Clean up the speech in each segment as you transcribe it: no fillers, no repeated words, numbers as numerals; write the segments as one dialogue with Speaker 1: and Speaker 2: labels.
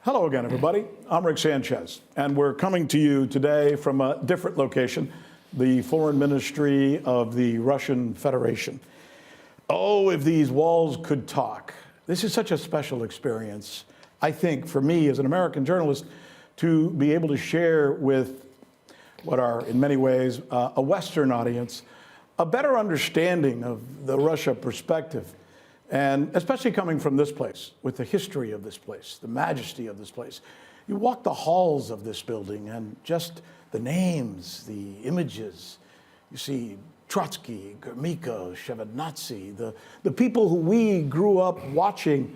Speaker 1: Hello again, everybody. I'm Rick Sanchez, and we're coming to you today from a different location, the Foreign Ministry of the Russian Federation. Oh, if these walls could talk. This is such a special experience, I think, for me as an American journalist, to be able to share with what are, in many ways, a Western audience, a better understanding of the Russia perspective. And especially coming from this place, with the history of this place, the majesty of this place. You walk the halls of this building and just the names, the images. You see Trotsky, Gromyko, Shevardnadze, the people who we grew up watching,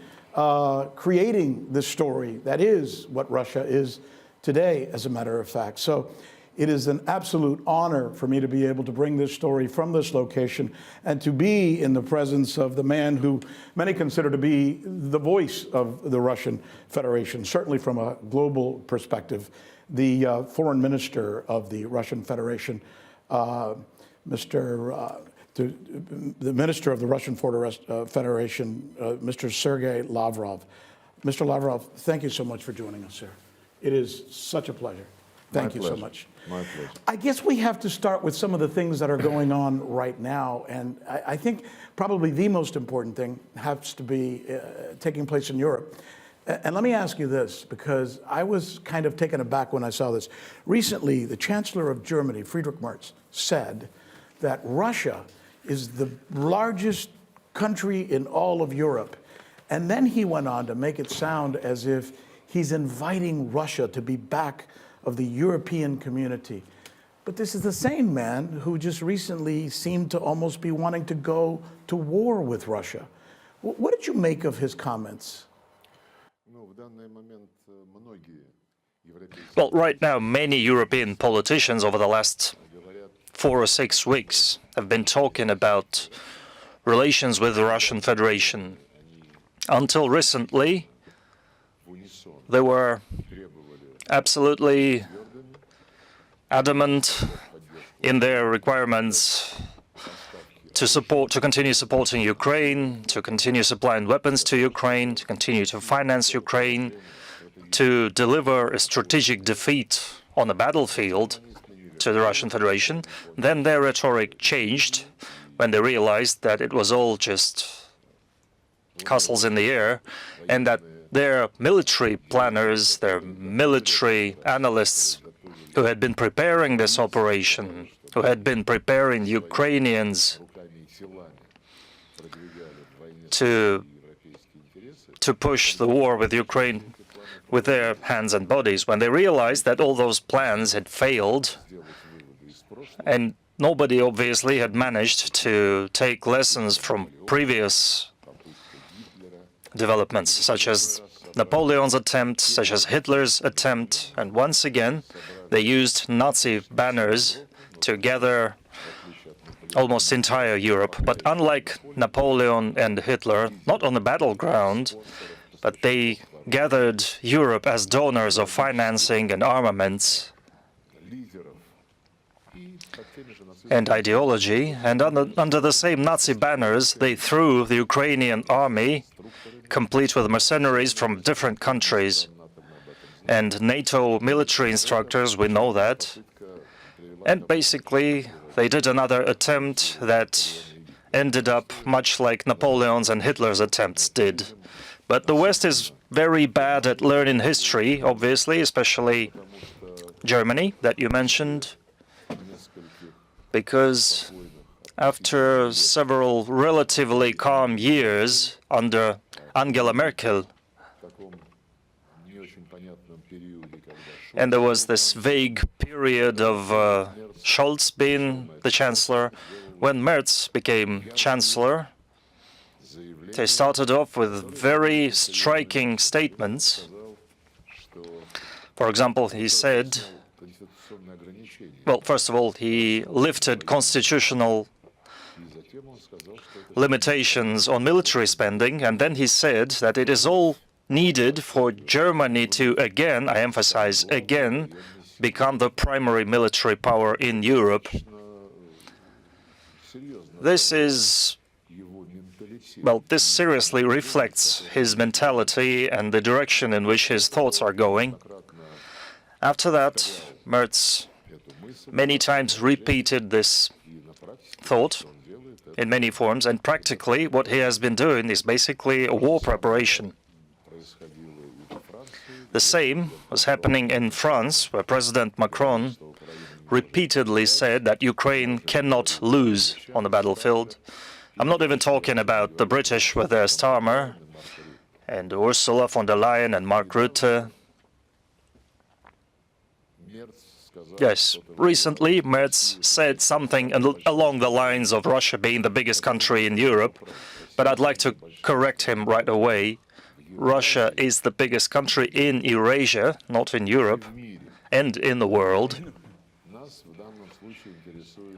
Speaker 1: creating this story that is what Russia is today, as a matter of fact. So it is an absolute honor for me to be able to bring this story from this location and to be in the presence of the man who many consider to be the voice of the Russian Federation, certainly from a global perspective, the Foreign Minister of the Russian Federation, the Minister of the Russian Federation, Mr. Sergey Lavrov. Mr. Lavrov, thank you so much for joining us, sir. It is such a pleasure. Thank you so much.
Speaker 2: My pleasure.
Speaker 1: I guess we have to start with some of the things that are going on right now. And I think probably the most important thing has to be taking place in Europe. And let me ask you this, because I was kind of taken aback when I saw this. Recently, the Chancellor of Germany, Friedrich Merz, said that Russia is the largest country in all of Europe. And then he went on to make it sound as if he's inviting Russia to be back of the European community. But this is the same man who just recently seemed to almost be wanting to go to war with Russia. What did you make of his comments?
Speaker 3: Well, right now, many European politicians over the last 4 or 6 weeks have been talking about relations with the Russian Federation. Until recently, they were absolutely adamant in their requirements to continue supporting Ukraine, to continue supplying weapons to Ukraine, to continue to finance Ukraine, to deliver a strategic defeat on the battlefield to the Russian Federation. Then their rhetoric changed when they realized that it was all just castles in the air, and that their military planners, their military analysts who had been preparing this operation, who had been preparing Ukrainians to push the war with Ukraine with their hands and bodies, when they realized that all those plans had failed, and nobody obviously had managed to take lessons from previous developments, such as Napoleon's attempt, such as Hitler's attempt, and once again they used Nazi banners to gather almost entire Europe. But unlike Napoleon and Hitler, not on the battleground, but they gathered Europe as donors of financing and armaments and ideology, and under the same Nazi banners they threw the Ukrainian army, complete with mercenaries from different countries and NATO military instructors, we know that. And basically, they did another attempt that ended up much like Napoleon's and Hitler's attempts did. But the West is very bad at learning history, obviously, especially Germany, that you mentioned, because after several relatively calm years under Angela Merkel, and there was this vague period of Scholz being the chancellor. When Merz became chancellor, they started off with very striking statements. For example, he said, well, first of all, he lifted constitutional limitations on military spending, and then he said that it is all needed for Germany to again, I emphasize again, become the primary military power in Europe. This is well, this seriously reflects his mentality and the direction in which his thoughts are going. After that, Merz many times repeated this thought in many forms, and practically what he has been doing is basically a war preparation. The same was happening in France, where President Macron repeatedly said that Ukraine cannot lose on the battlefield. I'm not even talking about the British with their Starmer, and Ursula von der Leyen and Mark Rutte. Yes, recently Merz said something along the lines of Russia being the biggest country in Europe, but I'd like to correct him right away. Russia is the biggest country in Eurasia, not in Europe, and in the world.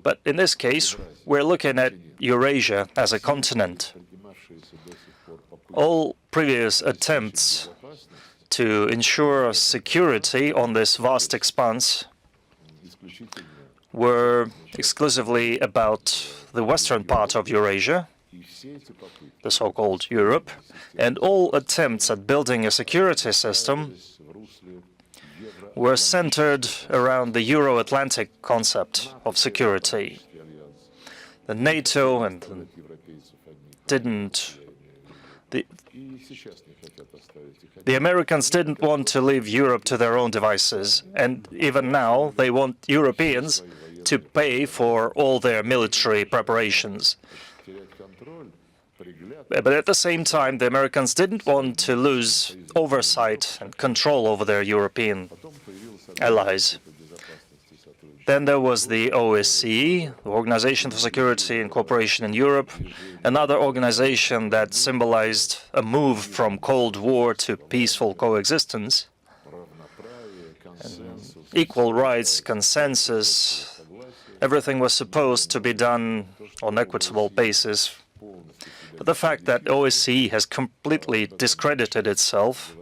Speaker 3: But in this case, we're looking at Eurasia as a continent. All previous attempts to ensure security on this vast expanse were exclusively about the western part of Eurasia, the so-called Europe, and all attempts at building a security system were centered around the Euro-Atlantic concept of security. The NATO the Americans didn't want to leave Europe to their own devices, and even now they want Europeans to pay for all their military preparations. But at the same time, the Americans didn't want to lose oversight and control over their European allies. Then there was the OSCE, the Organization for Security and Cooperation in Europe, another organization that symbolized a move from Cold War to peaceful coexistence. Equal rights, consensus, everything was supposed to be done on equitable basis. But the fact that OSCE has completely discredited itself,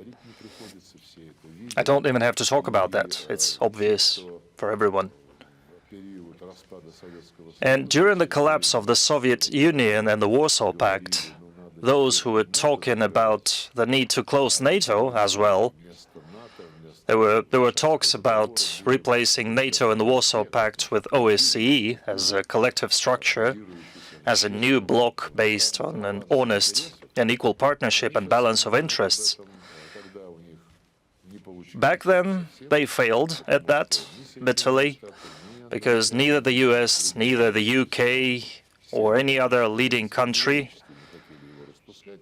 Speaker 3: I don't even have to talk about that. It's obvious for everyone. And during the collapse of the Soviet Union and the Warsaw Pact, those who were talking about the need to close NATO as well, there were talks about replacing NATO and the Warsaw Pact with OSCE as a collective structure, as a new bloc based on an honest and equal partnership and balance of interests. Back then, they failed at that bitterly, because neither the US, neither the UK, or any other leading country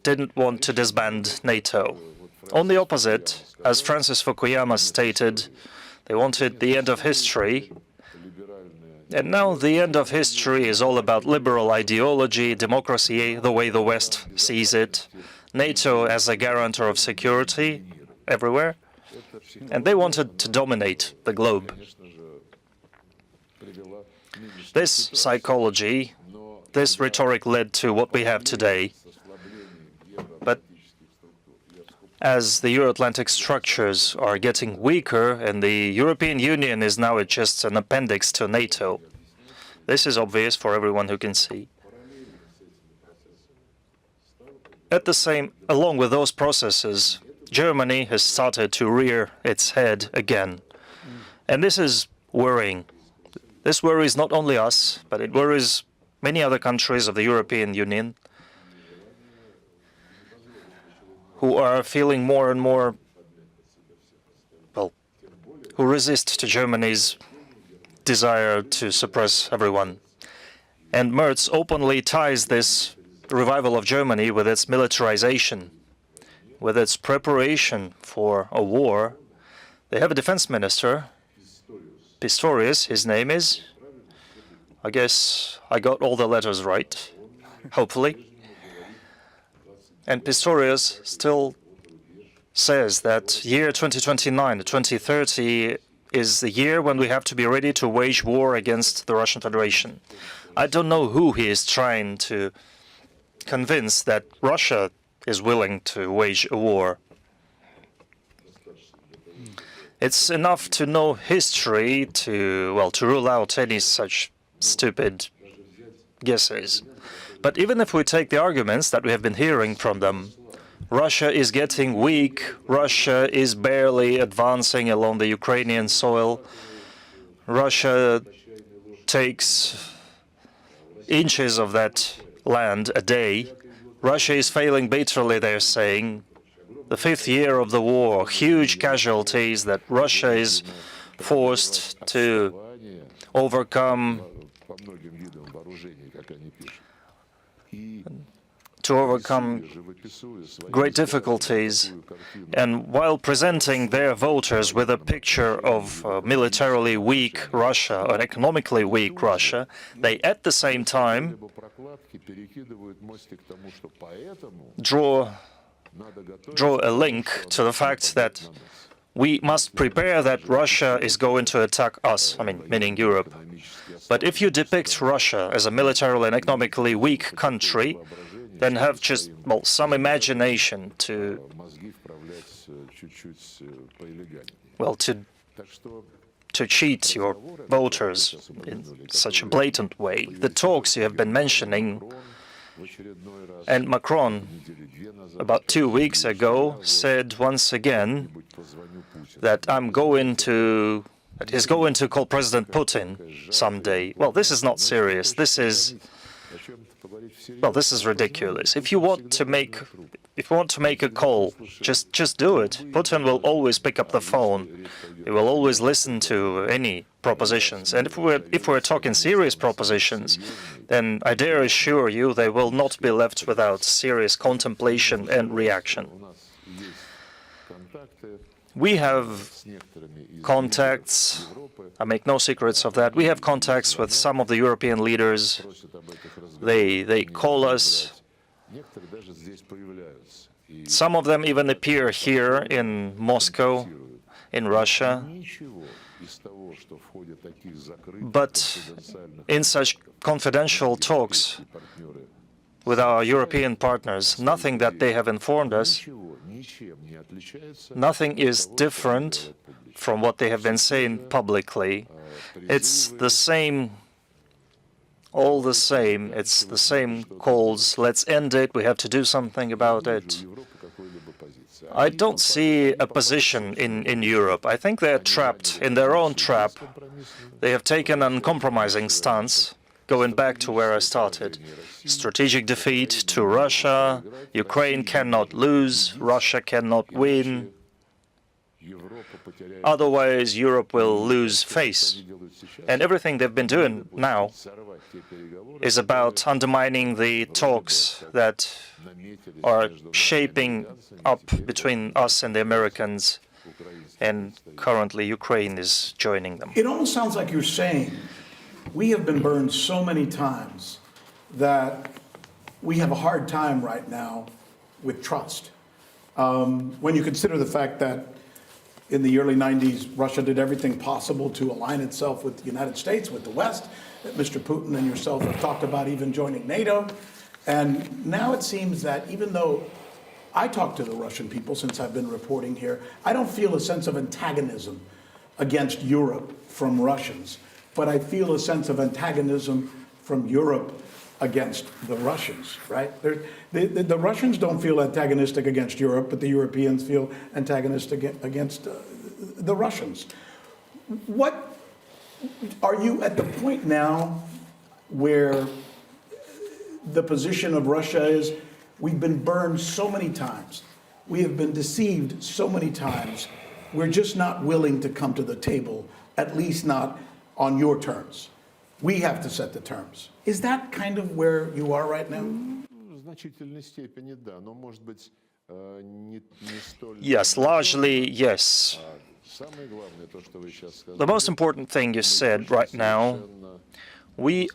Speaker 3: didn't want to disband NATO. On the opposite, as Francis Fukuyama stated, they wanted the end of history. And now the end of history is all about liberal ideology, democracy, the way the West sees it, NATO as a guarantor of security everywhere, and they wanted to dominate the globe. This psychology, this rhetoric led to what we have today. But as the Euro-Atlantic structures are getting weaker and the European Union is now just an appendix to NATO, this is obvious for everyone who can see. Along with those processes, Germany has started to rear its head again. And this is worrying. This worries not only us, but it worries many other countries of the European Union who are feeling more and more, well, who resist to Germany's desire to suppress everyone. And Merz openly ties this revival of Germany with its militarization, with its preparation for a war. They have a defense minister, Pistorius, his name is. I guess I got all the letters right, hopefully. And Pistorius still says that year 2029, 2030 is the year when we have to be ready to wage war against the Russian Federation. I don't know who he is trying to convince that Russia is willing to wage a war. It's enough to know history to rule out any such stupid guesses. But even if we take the arguments that we have been hearing from them, Russia is getting weak, Russia is barely advancing along the Ukrainian soil, Russia takes inches of that land a day, Russia is failing bitterly, they're saying. The 5th year of the war, huge casualties that Russia is forced to overcome great difficulties. And while presenting their voters with a picture of militarily weak Russia, or economically weak Russia, they at the same time draw a link to the fact that we must prepare that Russia is going to attack us, meaning Europe. But if you depict Russia as a militarily and economically weak country, then have just, some imagination to cheat your voters in such a blatant way. The talks you have been mentioning, and Macron, about 2 weeks ago, said once again that he's going to call President Putin someday. Well, this is not serious. This is ridiculous. If you want to make a call, just do it. Putin will always pick up the phone. He will always listen to any propositions. And if we're talking serious propositions, then I dare assure you they will not be left without serious contemplation and reaction. We have contacts, I make no secrets of that. We have contacts with some of the European leaders. They call us. Some of them even appear here in Moscow, in Russia. But in such confidential talks with our European partners, nothing that they have informed us, nothing is different from what they have been saying publicly. It's the same, all the same. It's the same calls. Let's end it. We have to do something about it. I don't see a position in Europe. I think they're trapped in their own trap. They have taken an uncompromising stance, going back to where I started. Strategic defeat to Russia. Ukraine cannot lose. Russia cannot win. Otherwise, Europe will lose face. And everything they've been doing now is about undermining the talks that are shaping up between us and the Americans, and currently Ukraine is joining them.
Speaker 1: It almost sounds like you're saying we have been burned so many times that we have a hard time right now with trust. When you consider the fact that in the early 90s, Russia did everything possible to align itself with the United States, with the West, that Mr. Putin and yourself have talked about even joining NATO. And now it seems that even though I talk to the Russian people since I've been reporting here, I don't feel a sense of antagonism against Europe from Russians, but I feel a sense of antagonism from Europe against the Russians, right? The Russians don't feel antagonistic against Europe, but the Europeans feel antagonistic against the Russians. What are you at the point now where the position of Russia is, we've been burned so many times, we have been deceived so many times, we're just not willing to come to the table, at least not on your terms. We have to set the terms. Is that kind of where you are right now?
Speaker 3: Yes, largely yes. The most important thing you said right now, we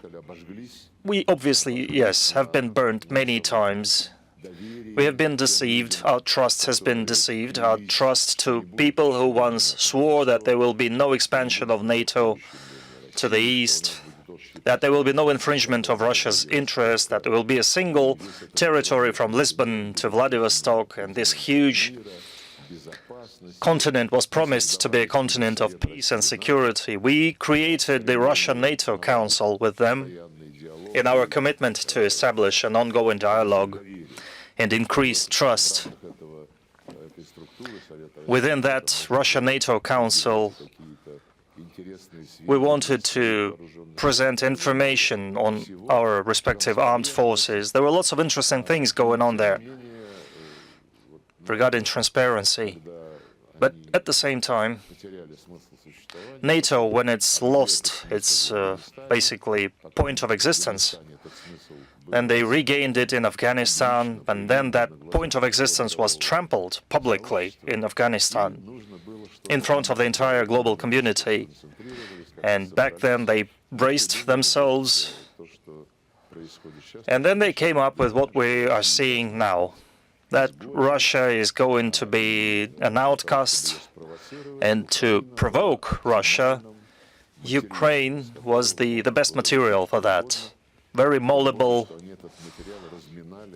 Speaker 3: obviously, yes, have been burned many times. We have been deceived. Our trust has been deceived. Our trust to people who once swore that there will be no expansion of NATO to the east, that there will be no infringement of Russia's interests, that there will be a single territory from Lisbon to Vladivostok, and this huge continent was promised to be a continent of peace and security. We created the Russian-NATO Council with them. in our commitment to establish an ongoing dialogue and increase trust within that Russia-NATO Council. We wanted to present information on our respective armed forces. There were lots of interesting things going on there regarding transparency. But at the same time, NATO, when it's lost its basically point of existence, and they regained it in Afghanistan, and then that point of existence was trampled publicly in Afghanistan in front of the entire global community. And back then they braced themselves, and then they came up with what we are seeing now, that Russia is going to be an outcast, and to provoke Russia, Ukraine was the best material for that. Very malleable,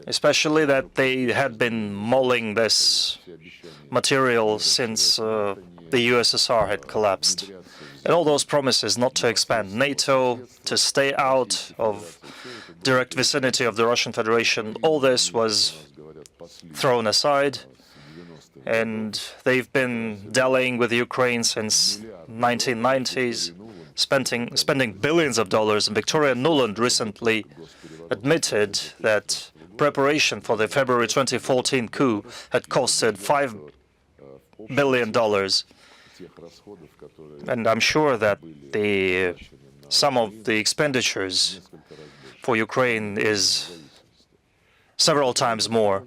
Speaker 3: especially that they had been mulling this material since the USSR had collapsed. And all those promises not to expand NATO, to stay out of direct vicinity of the Russian Federation, all this was thrown aside, and they've been dallying with Ukraine since 1990s, spending billions of dollars. And Victoria Nuland recently admitted that preparation for the February 2014 coup had costed $5 billion. And I'm sure that some of the expenditures for Ukraine is several times more.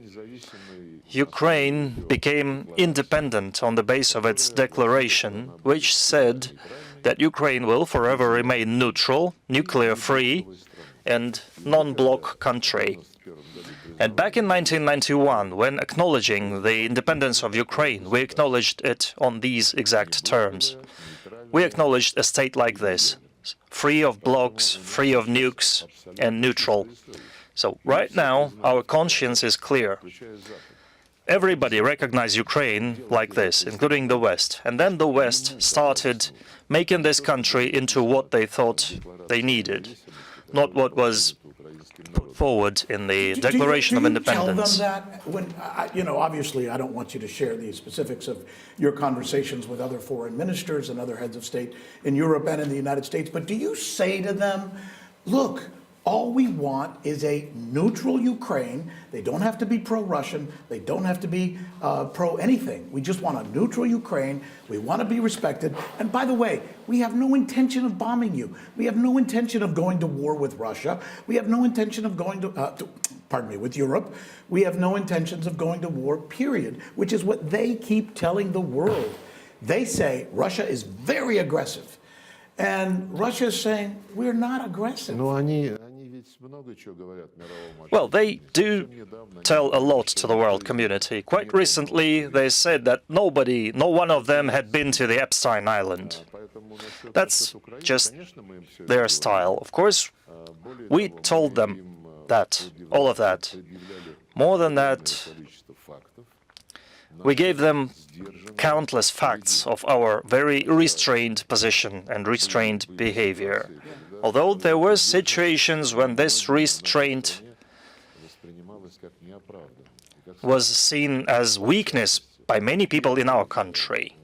Speaker 3: Ukraine became independent on the basis of its declaration, which said that Ukraine will forever remain neutral, nuclear-free, and non-bloc country. And back in 1991, when acknowledging the independence of Ukraine, we acknowledged it on these exact terms. We acknowledged a state like this, free of blocs, free of nukes, and neutral. So right now, our conscience is clear. Everybody recognized Ukraine like this, including the West. And then the West started making this country into what they thought they needed, not what was put forward in the Declaration of Independence.
Speaker 1: Do you tell them that? When, obviously, I don't want you to share the specifics of your conversations with other foreign ministers and other heads of state in Europe and in the United States, but do you say to them, look, all we want is a neutral Ukraine. They don't have to be pro-Russian. They don't have to be pro-anything. We just want a neutral Ukraine. We want to be respected. And by the way, we have no intention of bombing you. We have no intention of going to war with Russia. We have no intention of going with Europe. We have no intentions of going to war, period, which is what they keep telling the world. They say Russia is very aggressive. And Russia is saying, we're not aggressive.
Speaker 3: Well, they do tell a lot to the world community. Quite recently, they said that no one of them had been to the Epstein Island. That's just their style. Of course, we told them that, all of that. More than that, we gave them countless facts of our very restrained position and restrained behavior. Although there were situations when this restraint was seen as weakness by many people in our country.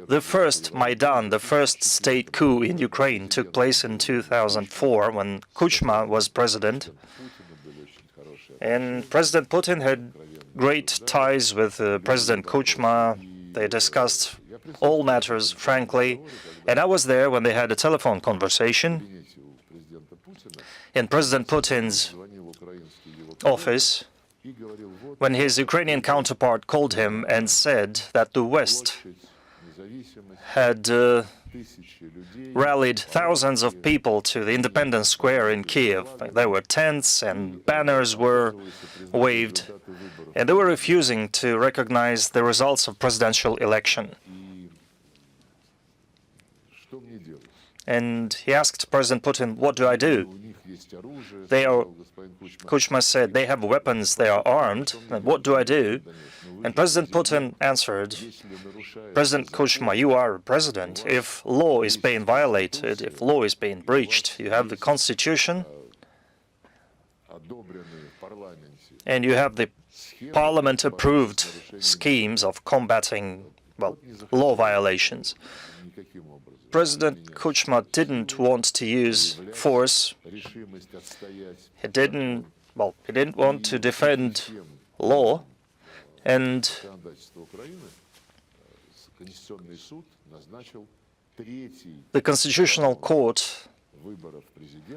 Speaker 3: The first Maidan, the first state coup in Ukraine, took place in 2004 when Kuchma was president. And President Putin had great ties with President Kuchma. They discussed all matters frankly. And I was there when they had a telephone conversation in President Putin's office, when his Ukrainian counterpart called him and said that the West had rallied thousands of people to the Independence Square in Kiev. There were tents and banners were waved, and they were refusing to recognize the results of presidential election. And he asked President Putin, what do I do? Kuchma said, they have weapons, they are armed, and what do I do? And President Putin answered, President Kuchma, you are a president. If law is being violated, if law is being breached, you have the constitution, And you have the parliament-approved schemes of combating, well, law violations. President Kuchma didn't want to use force. He didn't want to defend law, and the Constitutional Court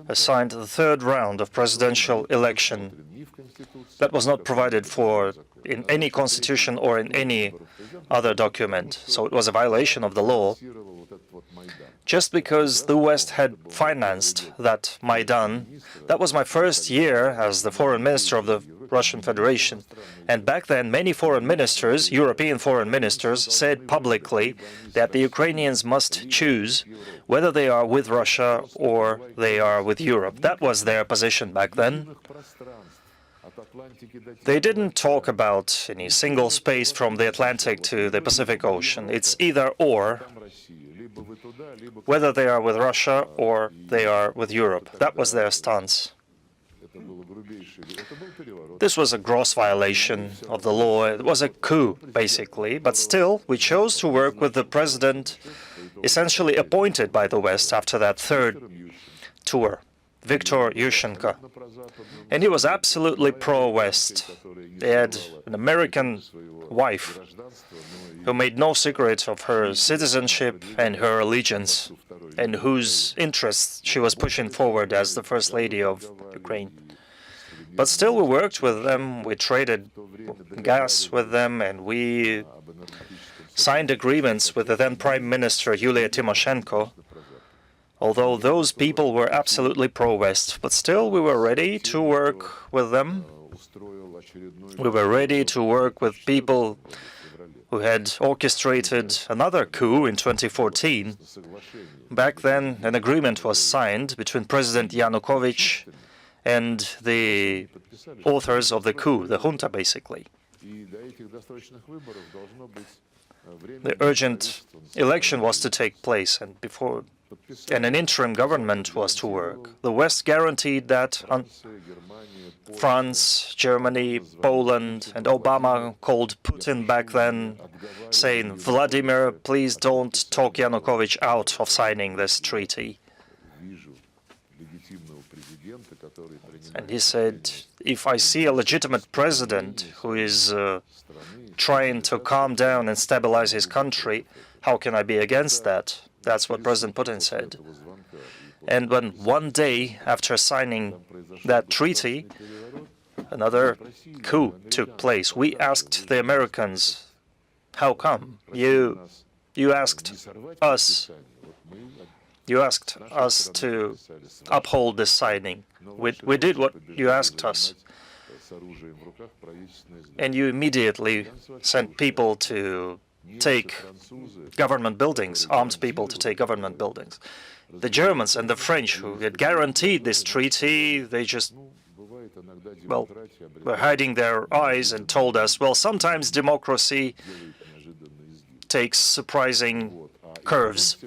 Speaker 3: assigned the third round of presidential election that was not provided for in any constitution or in any other document. So it was a violation of the law. Just because the West had financed that Maidan, that was my first year as the foreign minister of the Russian Federation. And back then, many foreign ministers, European foreign ministers, said publicly that the Ukrainians must choose whether they are with Russia or they are with Europe. That was their position back then. They didn't talk about any single space from the Atlantic to the Pacific Ocean. It's either or, whether they are with Russia or they are with Europe. That was their stance. This was a gross violation of the law. It was a coup, basically. But still, we chose to work with the president essentially appointed by the West after that third tour, Viktor Yushchenko. And he was absolutely pro-West. He had an American wife who made no secret of her citizenship and her allegiance, and whose interests she was pushing forward as the First Lady of Ukraine. But still, we worked with them, we traded gas with them, and we signed agreements with the then Prime Minister Yulia Tymoshenko, although those people were absolutely pro-West. But still, we were ready to work with them. We were ready to work with people who had orchestrated another coup in 2014. Back then, an agreement was signed between President Yanukovych and the authors of the coup, the junta, basically. The urgent election was to take place, and an interim government was to work. The West guaranteed that. France, Germany, Poland, and Obama called Putin back then, saying, "Vladimir, please don't talk Yanukovych out of signing this treaty." And he said, if I see a legitimate president who is trying to calm down and stabilize his country, how can I be against that? That's what President Putin said. And when one day after signing that treaty, another coup took place, we asked the Americans, how come? You asked us to uphold this signing. We did what you asked us. And you immediately sent people to take government buildings, armed people to take government buildings. The Germans and the French, who had guaranteed this treaty, they just, well, were hiding their eyes and told us, well, sometimes democracy takes surprising curves.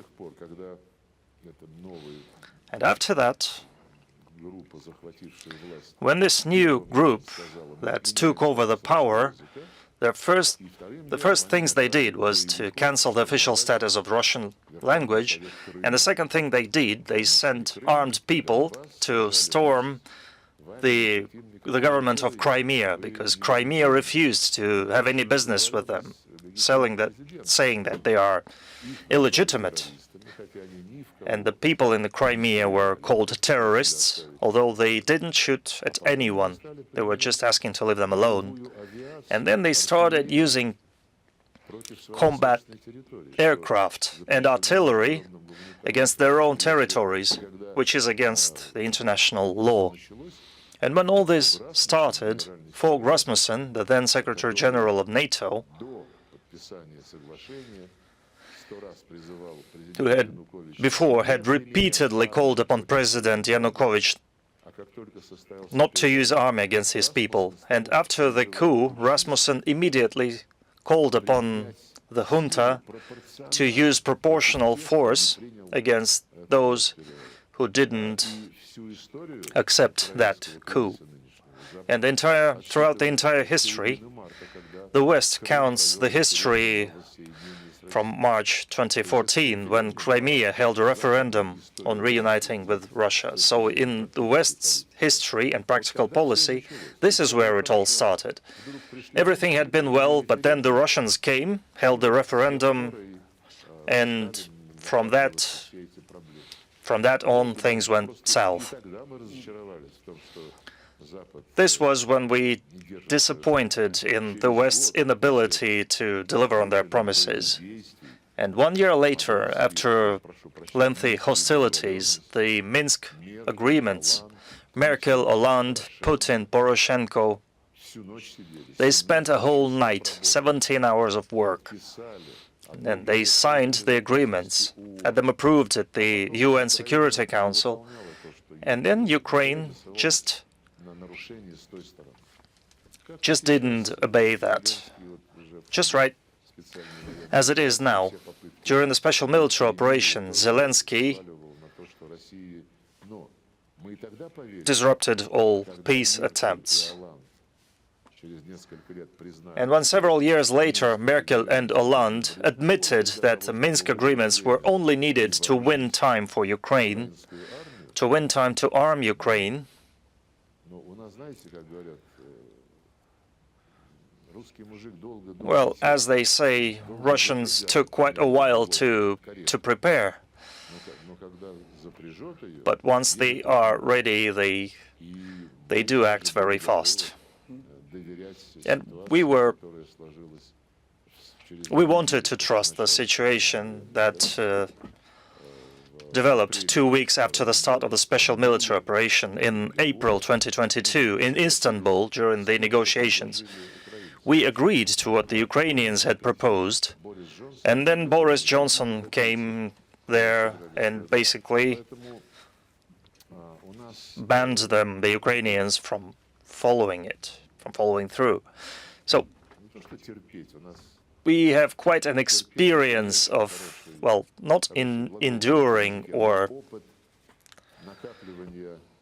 Speaker 3: And after that, when this new group that took over the power, the first things they did was to cancel the official status of Russian language, and the second thing they did, they sent armed people to storm the government of Crimea, because Crimea refused to have any business with them, saying that they are illegitimate. And the people in the Crimea were called terrorists, although they didn't shoot at anyone. They were just asking to leave them alone. And then they started using combat aircraft and artillery against their own territories, which is against the international law. And when all this started, Fogh Rasmussen, the then Secretary General of NATO, who had repeatedly called upon President Yanukovych not to use army against his people. And after the coup, Rasmussen immediately called upon the junta to use proportional force against those who didn't accept that coup. And throughout the entire history, the West counts the history from March 2014, when Crimea held a referendum on reuniting with Russia. So in the West's history and practical policy, this is where it all started. Everything had been well, but then the Russians came, held the referendum, and from that on, things went south. This was when we disappointed in the West's inability to deliver on their promises. And 1 year later, after lengthy hostilities, the Minsk agreements, Merkel, Hollande, Putin, Poroshenko, they spent a whole night, 17 hours of work. And they signed the agreements, had them approved at the UN Security Council, and then Ukraine just didn't obey that. Just right as it is now. During the special military operation, Zelensky disrupted all peace attempts. And when several years later Merkel and Hollande admitted that the Minsk agreements were only needed to win time for Ukraine, to win time to arm Ukraine, well, as they say, Russians took quite a while to prepare. But once they are ready, they do act very fast. And we wanted to trust the situation that developed 2 weeks after the start of the special military operation in April 2022 in Istanbul during the negotiations. We agreed to what the Ukrainians had proposed, and then Boris Johnson came there and basically banned them, the Ukrainians, from following it, from following through. So we have quite an experience of, well, not in enduring or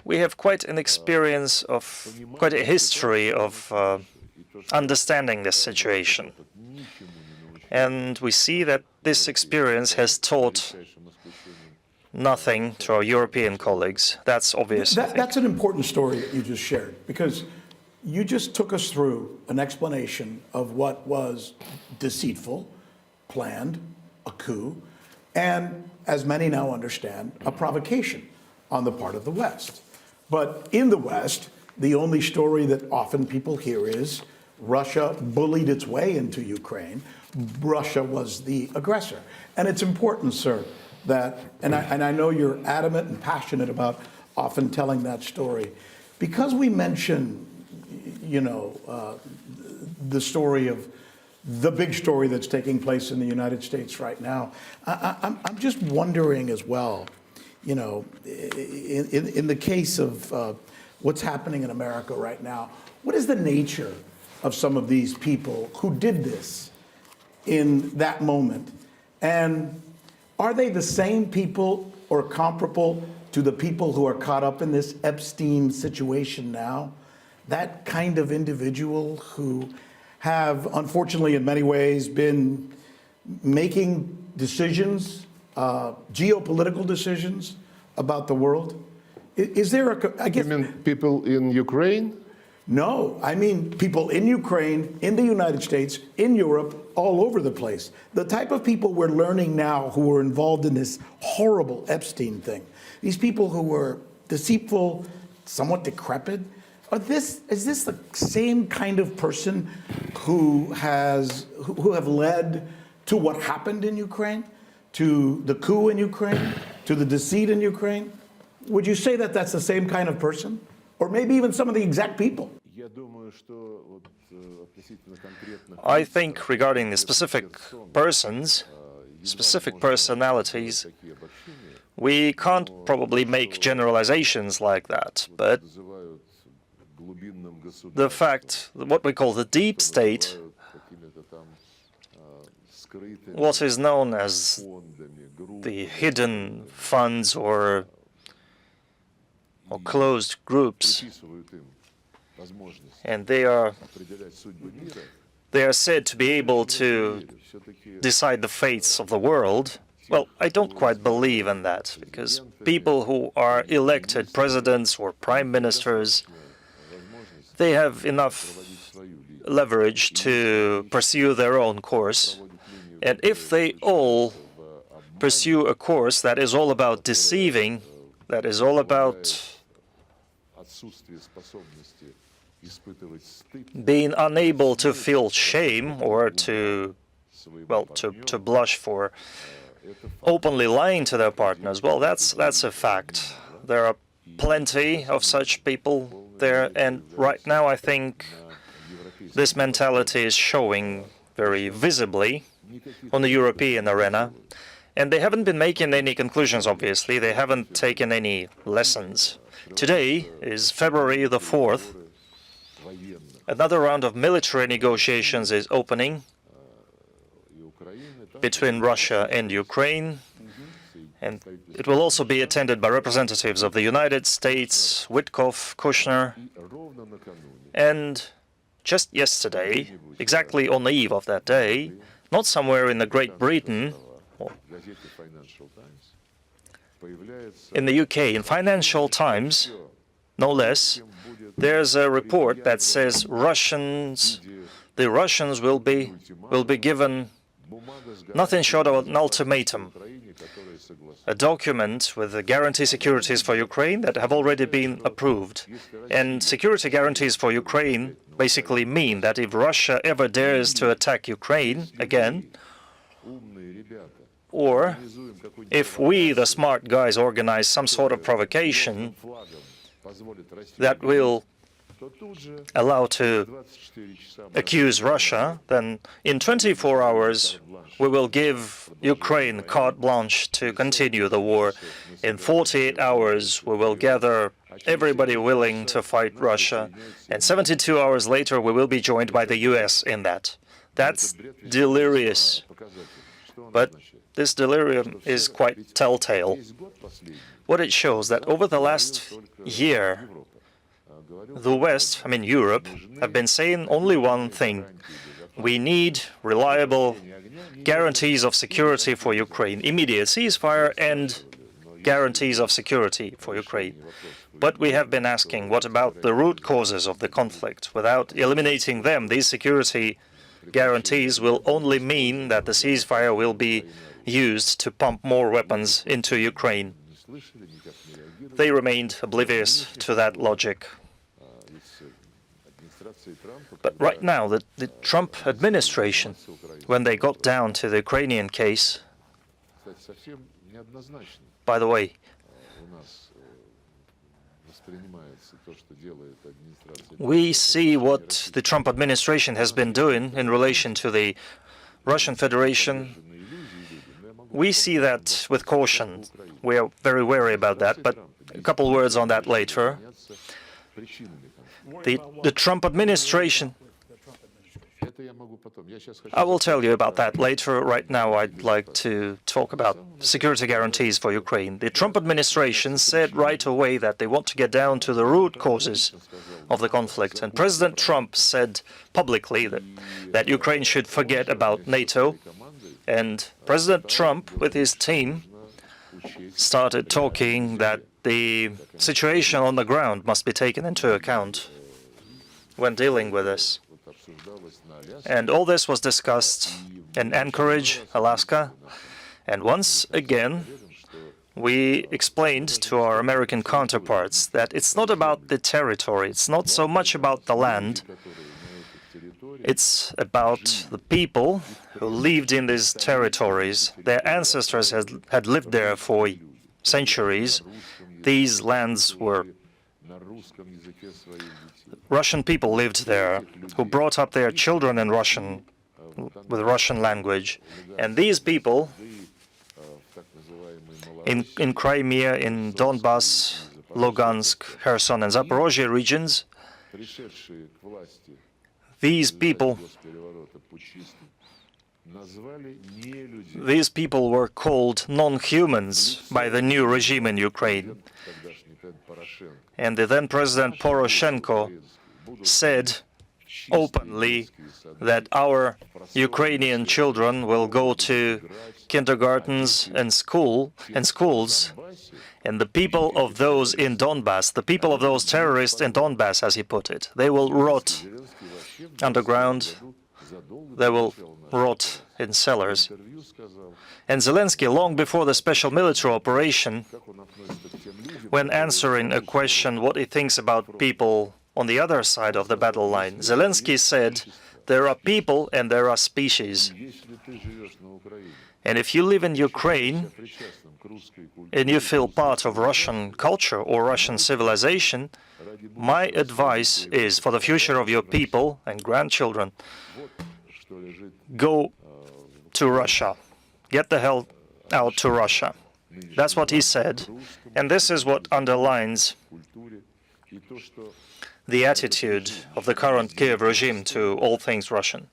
Speaker 3: we have quite an experience of, quite a history of understanding this situation. And we see that this experience has taught nothing to our European colleagues. That's obvious.
Speaker 1: That's an important story that you just shared, because you just took us through an explanation of what was deceitful, planned, a coup, and, as many now understand, a provocation on the part of the West. But in the West, the only story that often people hear is Russia bullied its way into Ukraine. Russia was the aggressor. And it's important, sir, that, and I know you're adamant and passionate about often telling that story, because we mention, you know, the story of the big story that's taking place in the United States right now. I'm just wondering as well, you know, in the case of what's happening in America right now, what is the nature of some of these people who did this in that moment? And are they the same people or comparable to the people who are caught up in this Epstein situation now? That kind of individual who have, unfortunately, in many ways, been making decisions, geopolitical decisions about the world? Is there a, I guess,
Speaker 2: You mean people in Ukraine?
Speaker 1: No, I mean people in Ukraine, in the United States, in Europe, all over the place. The type of people we're learning now who were involved in this horrible Epstein thing. These people who were deceitful, somewhat decrepit. Is this the same kind of person who have led to what happened in Ukraine, to the coup in Ukraine, to the deceit in Ukraine? Would you say that that's the same kind of person? Or maybe even some of the exact people?
Speaker 3: I think regarding the specific persons, specific personalities, we can't probably make generalizations like that, but the fact, what we call the deep state, what is known as the hidden funds or closed groups, and they are said to be able to decide the fates of the world. Well, I don't quite believe in that, because people who are elected presidents or prime ministers, they have enough leverage to pursue their own course. And if they all pursue a course that is all about deceiving, that is all about being unable to feel shame or to blush for openly lying to their partners, well, that's a fact. There are plenty of such people there, and right now I think this mentality is showing very visibly on the European arena. And they haven't been making any conclusions, obviously. They haven't taken any lessons. Today is February the 4th. Another round of military negotiations is opening between Russia and Ukraine. And it will also be attended by representatives of the United States, Witkoff, Kushner. And just yesterday, exactly on the eve of that day, not somewhere in the Great Britain, in the UK, in Financial Times, no less, there's a report that says the Russians will be given nothing short of an ultimatum, a document with the guarantee securities for Ukraine that have already been approved. And security guarantees for Ukraine basically mean that if Russia ever dares to attack Ukraine again, or if we, the smart guys, organize some sort of provocation that will allow to accuse Russia, then in 24 hours we will give Ukraine carte blanche to continue the war. In 48 hours we will gather everybody willing to fight Russia, and 72 hours later we will be joined by the US in that. That's delirious. But this delirium is quite telltale. What it shows that over the last year, the West, I mean Europe, have been saying only one thing: we need reliable guarantees of security for Ukraine, immediate ceasefire and guarantees of security for Ukraine. But we have been asking, what about the root causes of the conflict? Without eliminating them, these security guarantees will only mean that the ceasefire will be used to pump more weapons into Ukraine. They remained oblivious to that logic. But right now, the Trump administration, when they got down to the Ukrainian case, by the way, we see what the Trump administration has been doing in relation to the Russian Federation. We see that with caution. We are very wary about that, but a couple words on that later. The Trump administration, I will tell you about that later. Right now, I'd like to talk about security guarantees for Ukraine. The Trump administration said right away that they want to get down to the root causes of the conflict. And President Trump said publicly that Ukraine should forget about NATO. And President Trump, with his team, started talking that the situation on the ground must be taken into account when dealing with this. And all this was discussed in Anchorage, Alaska. And once again, we explained to our American counterparts that it's not about the territory, it's not so much about the land, it's about the people who lived in these territories. Their ancestors had lived there for centuries. These lands were Russian people lived there, who brought up their children in Russian, with Russian language. And these people, in Crimea, in Donbass, Lugansk, Kherson, and Zaporozhye regions, these people were called non-humans by the new regime in Ukraine. And the then President Poroshenko said openly that our Ukrainian children will go to kindergartens and schools, and the people of those in Donbass, the people of those terrorists in Donbass, as he put it, they will rot underground, they will rot in cellars. And Zelensky, long before the special military operation, when answering a question what he thinks about people on the other side of the battle line, Zelensky said, there are people and there are species. And if you live in Ukraine and you feel part of Russian culture or Russian civilization, my advice is for the future of your people and grandchildren, go to Russia. Get the hell out to Russia. That's what he said. And this is what underlines the attitude of the current Kiev regime to all things Russian.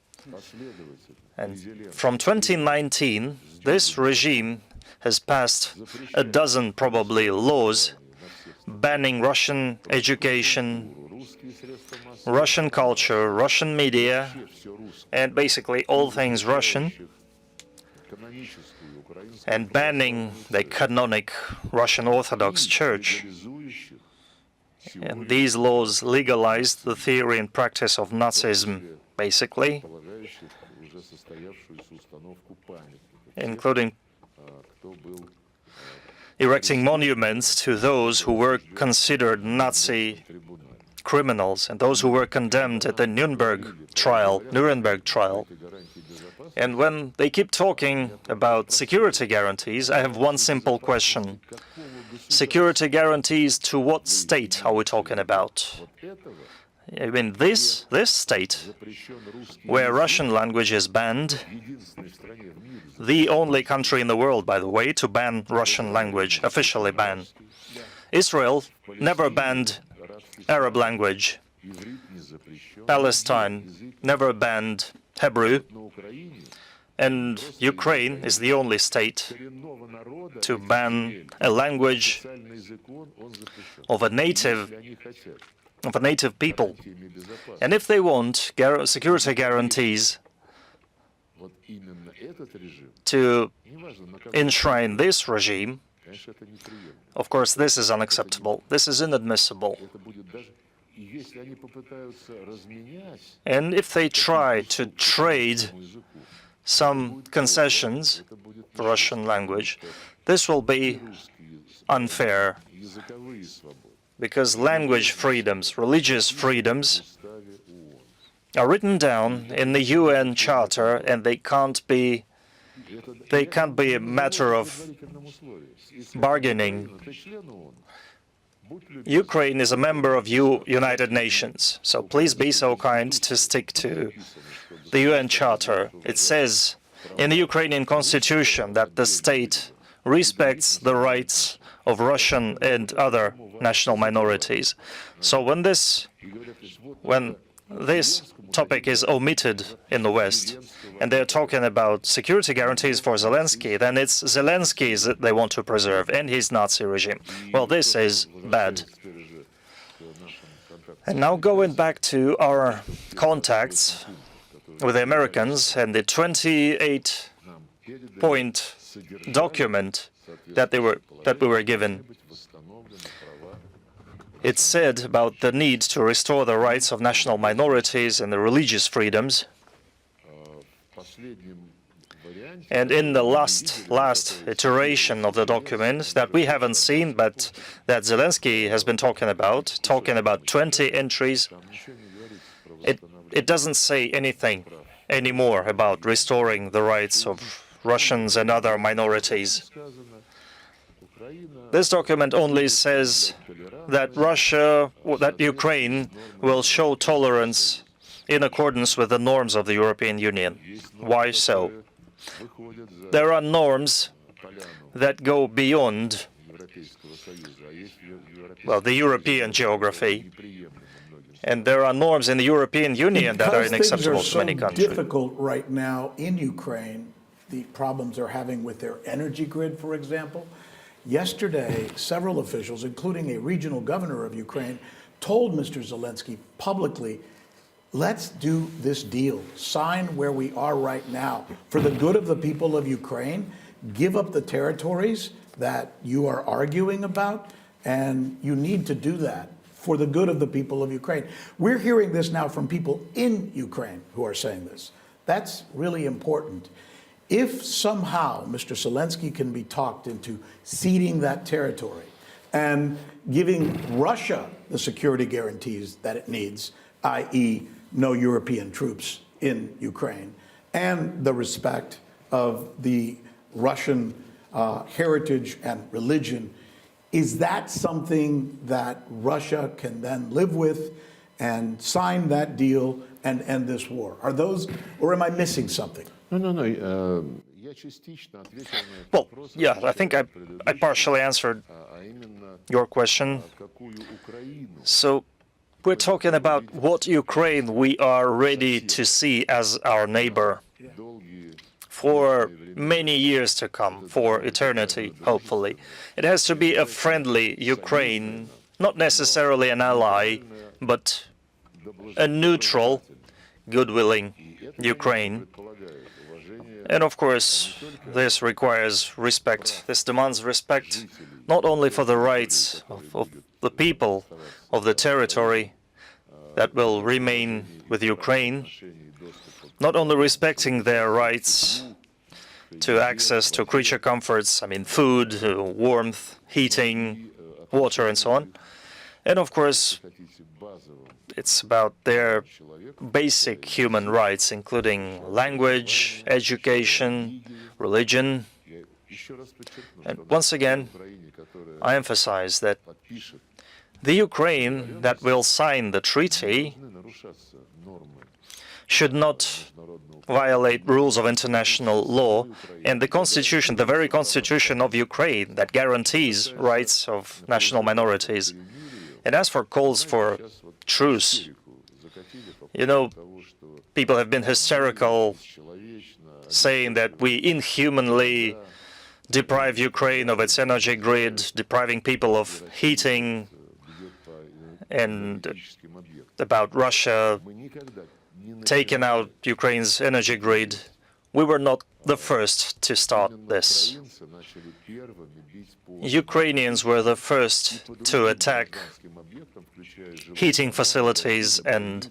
Speaker 3: And from 2019, this regime has passed a dozen, probably, laws banning Russian education, Russian culture, Russian media, and basically all things Russian, and banning the canonic Russian Orthodox Church. And these laws legalized the theory and practice of Nazism, basically, including erecting monuments to those who were considered Nazi criminals and those who were condemned at the Nuremberg trial. And when they keep talking about security guarantees, I have one simple question. Security guarantees to what state are we talking about? I mean, this state, where Russian language is banned, the only country in the world, by the way, to ban Russian language, officially ban. Israel never banned Arab language. Palestine never banned Hebrew. And Ukraine is the only state to ban a language of a native people. And if they want security guarantees to enshrine this regime, of course, this is unacceptable. This is inadmissible. And if they try to trade some concessions, the Russian language, this will be unfair, because language freedoms, religious freedoms are written down in the UN Charter, and they can't be a matter of bargaining. Ukraine is a member of United Nations, so please be so kind to stick to the UN Charter. It says in the Ukrainian constitution that the state respects the rights of Russian and other national minorities. So when this topic is omitted in the West, and they're talking about security guarantees for Zelensky, then it's Zelensky's that they want to preserve and his Nazi regime. Well, this is bad. And now going back to our contacts with the Americans and the 28-point document that we were given. It said about the need to restore the rights of national minorities and the religious freedoms. And in the last iteration of the document that we haven't seen, but that Zelensky has been talking about 20 entries, it doesn't say anything anymore about restoring the rights of Russians and other minorities. This document only says that Ukraine will show tolerance in accordance with the norms of the European Union. Why so? There are norms that go beyond, well, the European geography. And there are norms in the European Union that are unacceptable to many countries.
Speaker 1: Because things are so difficult right now in Ukraine, the problems they're having with their energy grid, for example. Yesterday, several officials, including a regional governor of Ukraine, told Mr. Zelensky publicly, let's do this deal, sign where we are right now for the good of the people of Ukraine, give up the territories that you are arguing about, and you need to do that for the good of the people of Ukraine. We're hearing this now from people in Ukraine who are saying this. That's really important. If somehow Mr. Zelensky can be talked into ceding that territory and giving Russia the security guarantees that it needs, i.e. no European troops in Ukraine, and the respect of the Russian heritage and religion, is that something that Russia can then live with and sign that deal and end this war? Are those, or am I missing something?
Speaker 2: No.
Speaker 3: Well, yeah, I think I partially answered your question. So we're talking about what Ukraine we are ready to see as our neighbor for many years to come, for eternity, hopefully. It has to be a friendly Ukraine, not necessarily an ally, but a neutral, good-willing Ukraine. And of course, this requires respect. This demands respect not only for the rights of the people of the territory that will remain with Ukraine, not only respecting their rights to access to creature comforts, I mean food, warmth, heating, water, and so on. And of course, it's about their basic human rights, including language, education, religion. And once again, I emphasize that the Ukraine that will sign the treaty should not violate rules of international law and the constitution, the very constitution of Ukraine that guarantees rights of national minorities. And as for calls for truce, you know, people have been hysterical, saying that we inhumanly deprive Ukraine of its energy grid, depriving people of heating, and about Russia taking out Ukraine's energy grid. We were not the first to start this. Ukrainians were the first to attack heating facilities and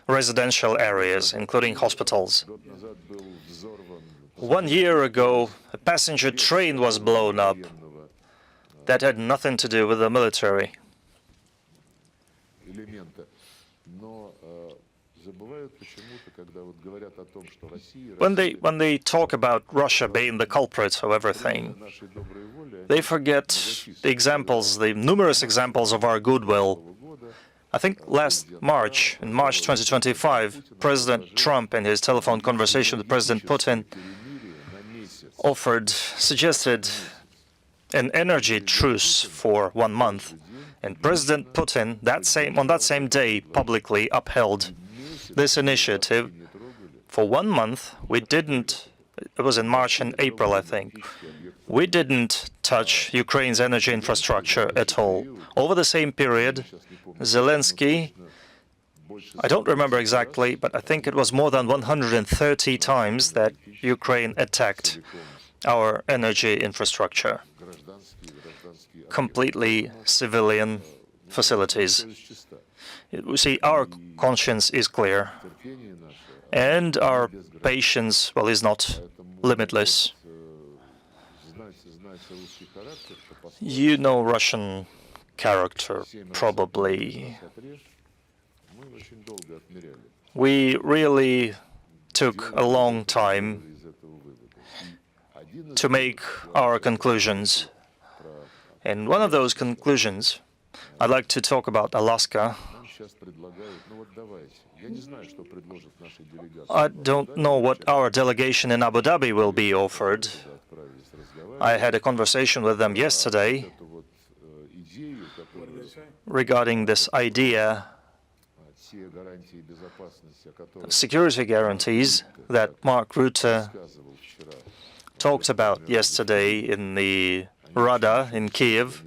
Speaker 3: residential areas, including hospitals. 1 year ago, a passenger train was blown up. That had nothing to do with the military. When they talk about Russia being the culprit of everything, they forget the examples, the numerous examples of our goodwill. I think last March, in March 2025, President Trump, in his telephone conversation with President Putin, suggested an energy truce for 1 month. And President Putin, on that same day, publicly upheld this initiative. For 1 month, we didn't, it was in March and April, I think, we didn't touch Ukraine's energy infrastructure at all. Over the same period, Zelensky, I don't remember exactly, but I think it was more than 130 times that Ukraine attacked our energy infrastructure, completely civilian facilities. You see, our conscience is clear, and our patience, well, is not limitless. You know Russian character, probably. We really took a long time to make our conclusions. And one of those conclusions, I'd like to talk about Alaska. I don't know what our delegation in Abu Dhabi will be offered. I had a conversation with them yesterday regarding this idea, security guarantees that Mark Rutte talked about yesterday in the Rada in Kiev.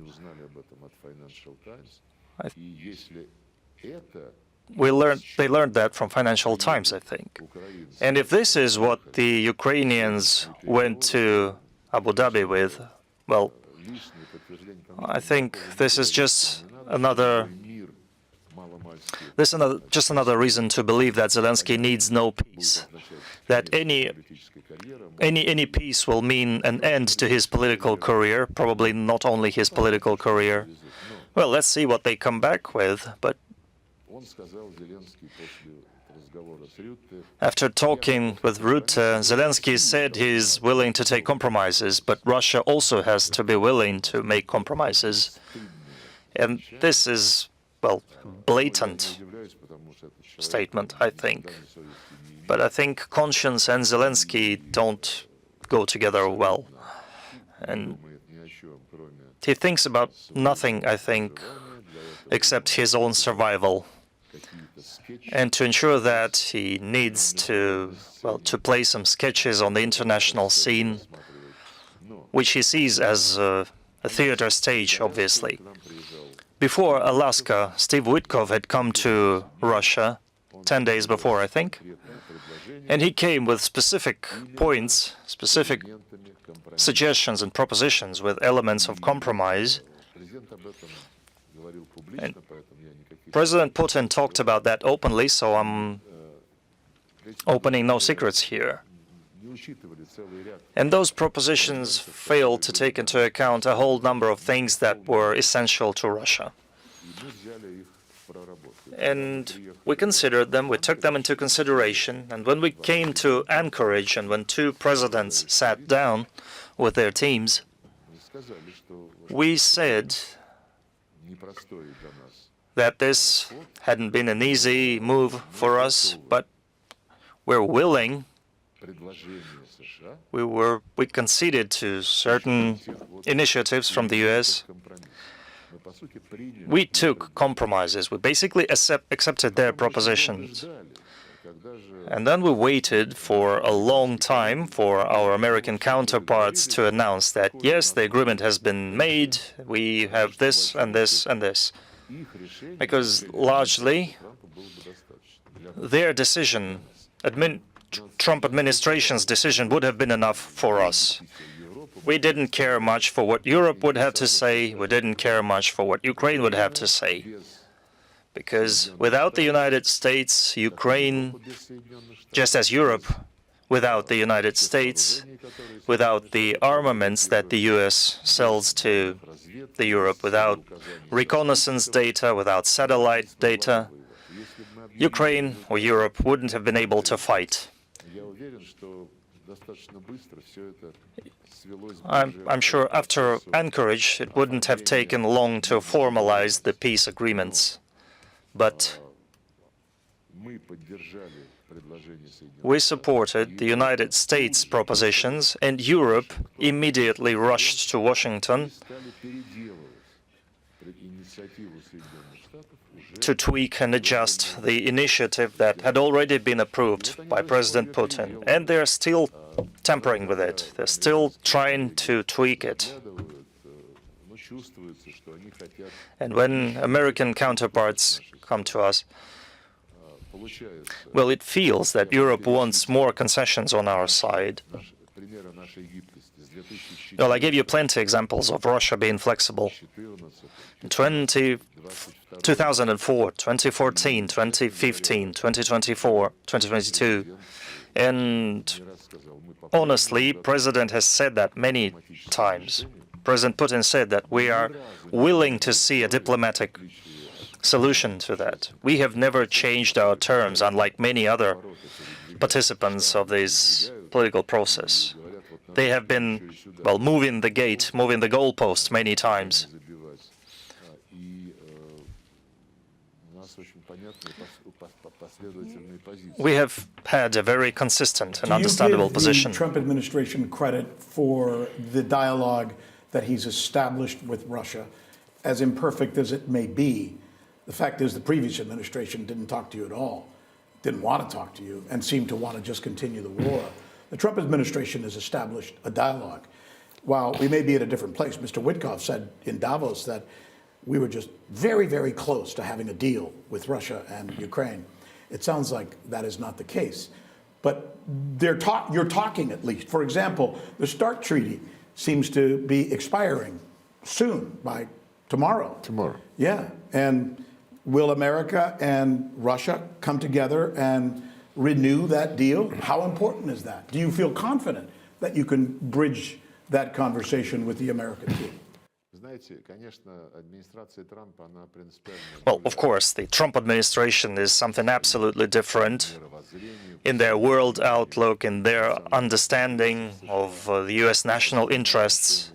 Speaker 3: They learned that from Financial Times, I think. And if this is what the Ukrainians went to Abu Dhabi with, well, I think this is just another reason to believe that Zelensky needs no peace, that any peace will mean an end to his political career, probably not only his political career. Well, let's see what they come back with, but after talking with Rutte, Zelensky said he's willing to take compromises, but Russia also has to be willing to make compromises. And this is, well, blatant statement, I think. But I think conscience and Zelensky don't go together well. And he thinks about nothing, I think, except his own survival. And to ensure that, he needs to, well, to play some sketches on the international scene, which he sees as a theater stage, obviously. Before Alaska, Steve Witkoff had come to Russia 10 days before, I think, and he came with specific points, specific suggestions and propositions with elements of compromise. And President Putin talked about that openly, so I'm opening no secrets here. And those propositions failed to take into account a whole number of things that were essential to Russia. And we considered them, we took them into consideration, and when we came to Anchorage and when two presidents sat down with their teams, we said that this hadn't been an easy move for us, but we're willing. We conceded to certain initiatives from the US. We took compromises. We basically accepted their propositions. And then we waited for a long time for our American counterparts to announce that, yes, the agreement has been made, we have this and this and this. Because largely, their decision, Trump administration's decision, would have been enough for us. We didn't care much for what Europe would have to say. We didn't care much for what Ukraine would have to say. Because without the United States, Ukraine, just as Europe, without the United States, without the armaments that the US sells to Europe, without reconnaissance data, without satellite data, Ukraine or Europe wouldn't have been able to fight. I'm sure after Anchorage, it wouldn't have taken long to formalize the peace agreements. But we supported the United States propositions, and Europe immediately rushed to Washington to tweak and adjust the initiative that had already been approved by President Putin. And they're still tampering with it. They're still trying to tweak it. And when American counterparts come to us, well, it feels that Europe wants more concessions on our side. Well, I gave you plenty of examples of Russia being flexible. In 2004, 2014, 2015, 2024, 2022. And honestly, President has said that many times. President Putin said that we are willing to see a diplomatic solution to that. We have never changed our terms, unlike many other participants of this political process. They have been, well, moving the gate, moving the goalpost many times. We have had a very consistent and understandable position.
Speaker 1: Do you give the Trump administration credit for the dialogue that he's established with Russia, as imperfect as it may be? The fact is the previous administration didn't talk to you at all, didn't want to talk to you, and seemed to want to just continue the war. The Trump administration has established a dialogue. While we may be at a different place, Mr. Witkoff said in Davos that we were just very, very close to having a deal with Russia and Ukraine. It sounds like that is not the case. But you're talking at least. For example, the START treaty seems to be expiring soon, by tomorrow.
Speaker 2: Tomorrow.
Speaker 1: Yeah. And will America and Russia come together and renew that deal? How important is that? Do you feel confident that you can bridge that conversation with the American team?
Speaker 3: Well, of course, the Trump administration is something absolutely different in their world outlook, in their understanding of the U.S. national interests,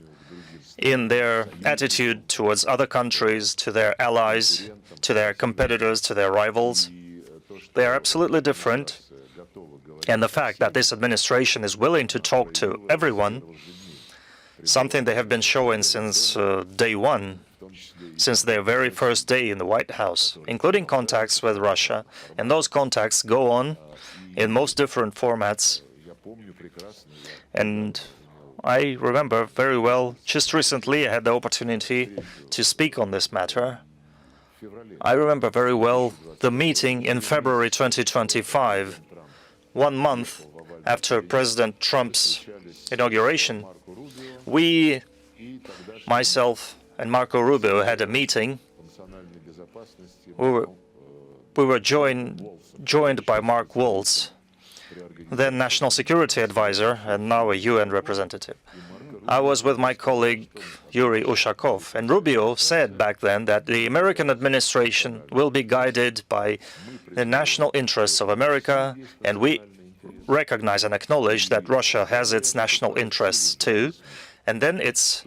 Speaker 3: in their attitude towards other countries, to their allies, to their competitors, to their rivals. They are absolutely different. And the fact that this administration is willing to talk to everyone, something they have been showing since day one, since their very first day in the White House, including contacts with Russia. And those contacts go on in most different formats. And I remember very well, just recently I had the opportunity to speak on this matter. I remember very well the meeting in February 2025, 1 month after President Trump's inauguration. We, myself and Marco Rubio, had a meeting. We were joined by Mark Waltz, then National Security Advisor and now a UN representative. I was with my colleague Yuri Ushakov, and Rubio said back then that the American administration will be guided by the national interests of America, and we recognize and acknowledge that Russia has its national interests too, and then it's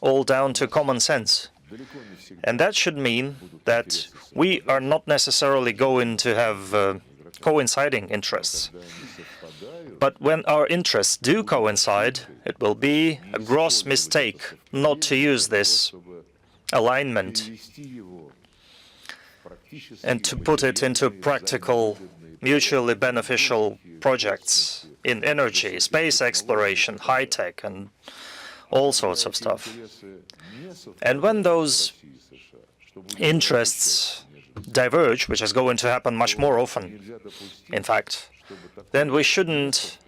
Speaker 3: all down to common sense. And that should mean that we are not necessarily going to have coinciding interests. But when our interests do coincide, it will be a gross mistake not to use this alignment and to put it into practical, mutually beneficial projects in energy, space exploration, high-tech, and all sorts of stuff. And when those interests diverge, which is going to happen much more often, in fact, then we shouldn't.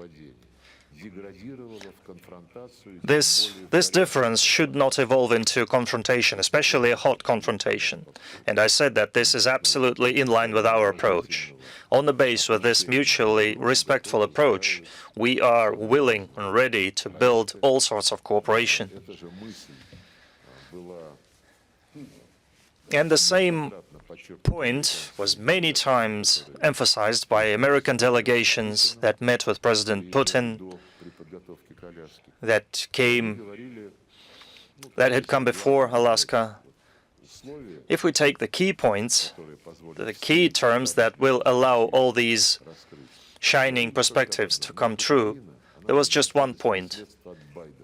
Speaker 3: This difference should not evolve into confrontation, especially a hot confrontation. And I said that this is absolutely in line with our approach. On the base of this mutually respectful approach, we are willing and ready to build all sorts of cooperation. And the same point was many times emphasized by American delegations that met with President Putin, that had come before Alaska. If we take the key points, the key terms that will allow all these shining perspectives to come true, there was just one point.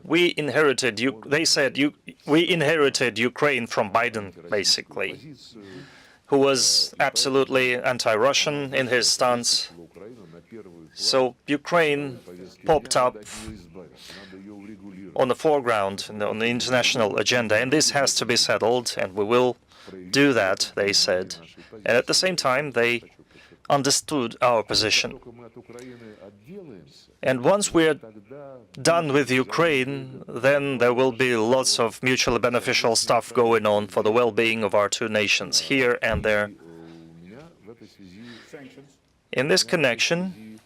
Speaker 3: They said we inherited Ukraine from Biden, basically, who was absolutely anti-Russian in his stance. So Ukraine popped up on the foreground on the international agenda, and this has to be settled, and we will do that, they said. And at the same time, they understood our position. And once we're done with Ukraine, then there will be lots of mutually beneficial stuff going on for the well-being of our two nations, here and there. In this connection,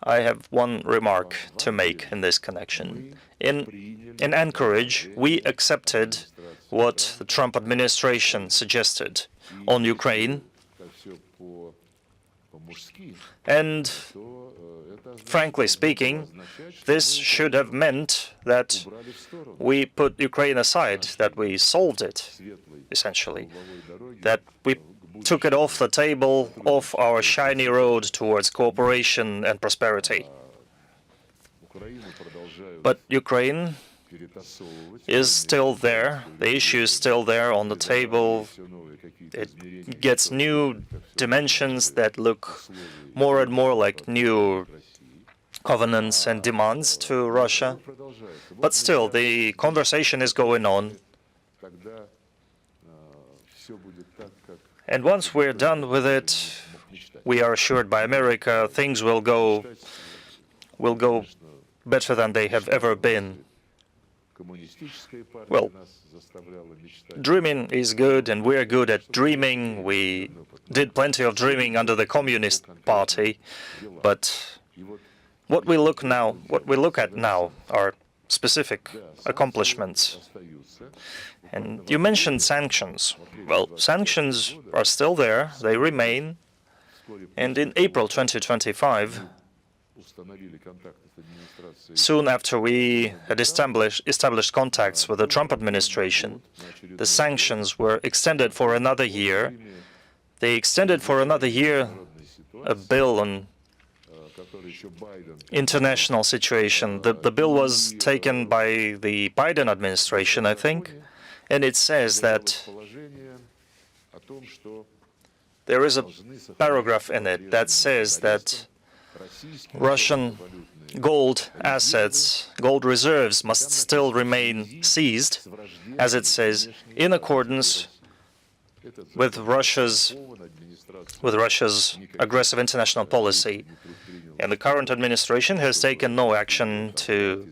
Speaker 3: I have one remark to make in this connection. In Anchorage, we accepted what the Trump administration suggested on Ukraine, and frankly speaking, this should have meant that we put Ukraine aside, that we solved it, essentially, that we took it off the table, off our shiny road towards cooperation and prosperity. But Ukraine is still there, the issue is still there on the table. It gets new dimensions that look more and more like new covenants and demands to Russia. But still, the conversation is going on, And once we're done with it, we are assured by America things will go better than they have ever been. Well, dreaming is good, and we're good at dreaming. We did plenty of dreaming under the Communist Party, but what we look at now are specific accomplishments. And you mentioned sanctions. Well, sanctions are still there, they remain, and in April 2025, soon after we had established contacts with the Trump administration, the sanctions were extended for another year. They extended for another year a bill on international situation. The bill was taken by the Biden administration, I think, and it says that there is a paragraph in it that says that Russian gold assets, gold reserves must still remain seized, as it says, in accordance with Russia's aggressive international policy. And the current administration has taken no action to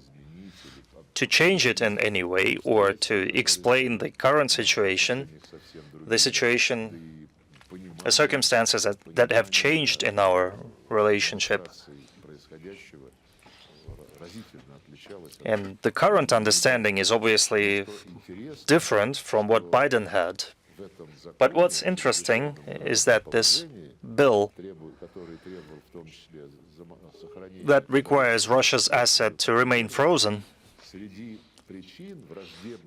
Speaker 3: change it in any way or to explain the current situation, the circumstances that have changed in our relationship. And the current understanding is obviously different from what Biden had. But what's interesting is that this bill that requires Russia's asset to remain frozen,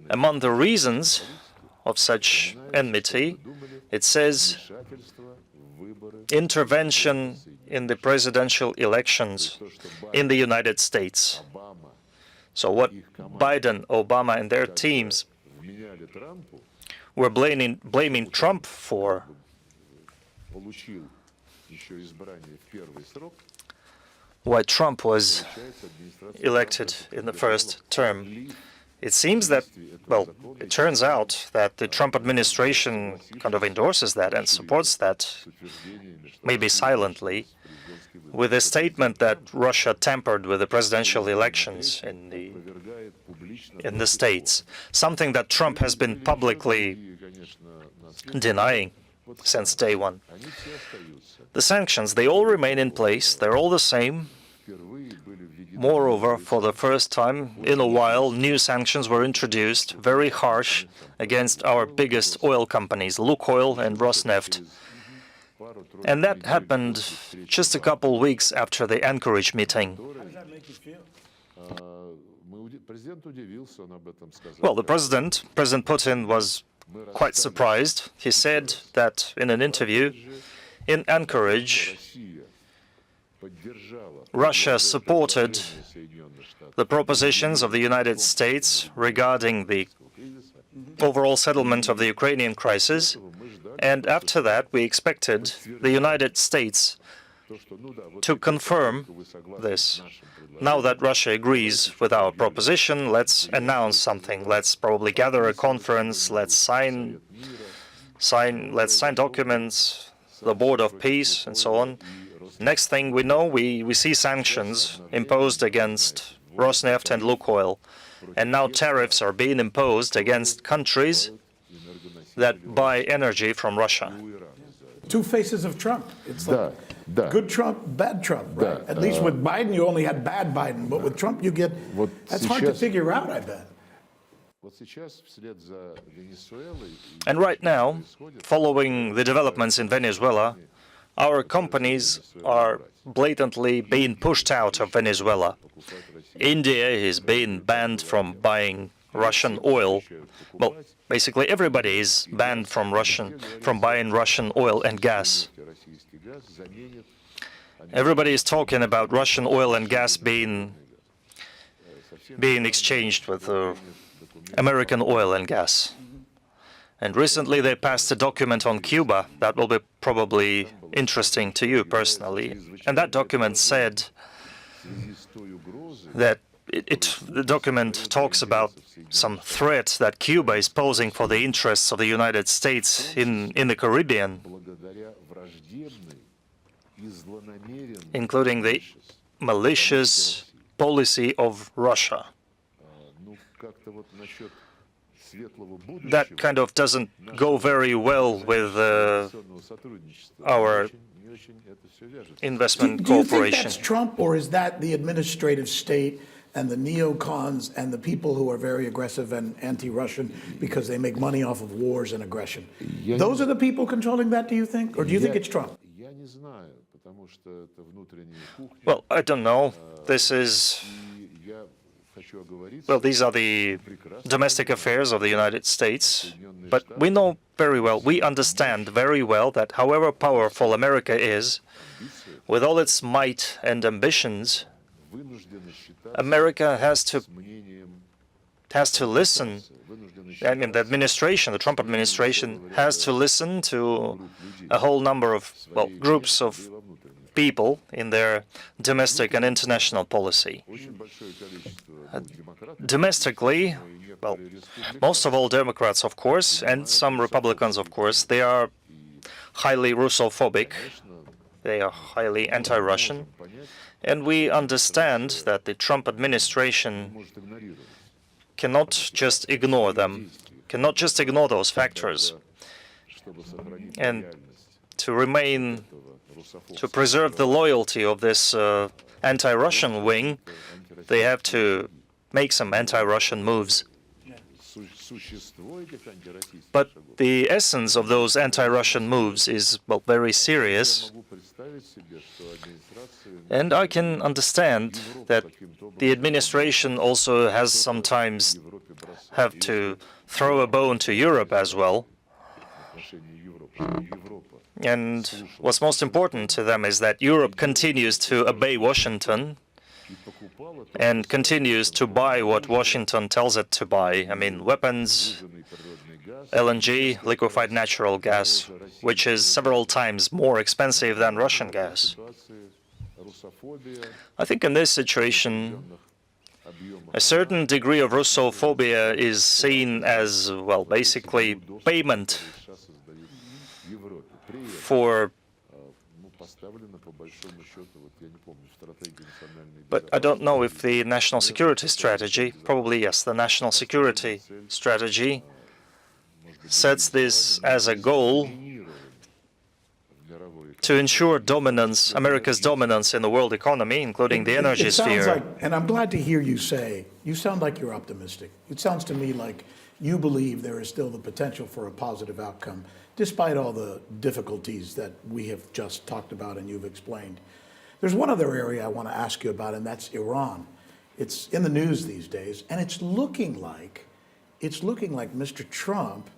Speaker 3: among the reasons of such enmity, it says intervention in the presidential elections in the United States. So what Biden, Obama, and their teams were blaming Trump for, why Trump was elected in the first term. It seems that, well, it turns out that the Trump administration kind of endorses that and supports that, maybe silently, with a statement that Russia tampered with the presidential elections in the States, something that Trump has been publicly denying since day one. The sanctions, they all remain in place, they're all the same. Moreover, for the first time in a while, new sanctions were introduced, very harsh, against our biggest oil companies, Lukoil and Rosneft. And that happened just a couple weeks after the Anchorage meeting.
Speaker 1: How does that make you feel?
Speaker 3: Well, President Putin was quite surprised. He said that in an interview in Anchorage, Russia supported the propositions of the United States regarding the overall settlement of the Ukrainian crisis, and after that we expected the United States to confirm this. Now that Russia agrees with our proposition, let's announce something. Let's probably gather a conference, let's sign documents, the Board of Peace, and so on. Next thing we know, we see sanctions imposed against Rosneft and Lukoil, and now tariffs are being imposed against countries that buy energy from Russia.
Speaker 1: Two faces of Trump. It's like good Trump, bad Trump, right? At least with Biden, you only had bad Biden, but with Trump, you get... That's hard to figure out, I bet.
Speaker 3: And right now, following the developments in Venezuela, our companies are blatantly being pushed out of Venezuela. India is being banned from buying Russian oil. Well, basically everybody is banned from buying Russian oil and gas. Everybody is talking about Russian oil and gas being exchanged with American oil and gas. And recently they passed a document on Cuba that will be probably interesting to you personally. And that document said that the document talks about some threat that Cuba is posing for the interests of the United States in the Caribbean, including the malicious policy of Russia. That kind of doesn't go very well with our investment
Speaker 1: Do you think
Speaker 3: cooperation.
Speaker 1: that's Trump, or is that the administrative state and the neocons and the people who are very aggressive and anti-Russian because they make money off of wars and aggression? Those are the people controlling that, do you think? Or do you think it's Trump?
Speaker 3: Well, I don't know. These are the domestic affairs of the United States. But we know very well, we understand very well that however powerful America is, with all its might and ambitions, America has to listen. I mean, the administration, the Trump administration, has to listen to a whole number of, well, groups of people in their domestic and international policy. Domestically, well, most of all Democrats, of course, and some Republicans, of course, they are highly Russophobic. They are highly anti-Russian. And we understand that the Trump administration cannot just ignore them, cannot just ignore those factors. And to preserve the loyalty of this anti-Russian wing, they have to make some anti-Russian moves. But the essence of those anti-Russian moves is, well, very serious. And I can understand that the administration also has sometimes have to throw a bone to Europe as well. And what's most important to them is that Europe continues to obey Washington and continues to buy what Washington tells it to buy. I mean, weapons, LNG, liquefied natural gas, which is several times more expensive than Russian gas. I think in this situation, a certain degree of Russophobia is seen as, well, basically payment for. But I don't know if the national security strategy, probably yes, the national security strategy sets this as a goal to ensure dominance, America's dominance in the world economy, including the energy sphere.
Speaker 1: Sounds like, and I'm glad to hear you say, you sound like you're optimistic. It sounds to me like you believe there is still the potential for a positive outcome, despite all the difficulties that we have just talked about and you've explained. There's one other area I want to ask you about, and that's Iran. It's in the news these days, and it's looking like Mr. Trump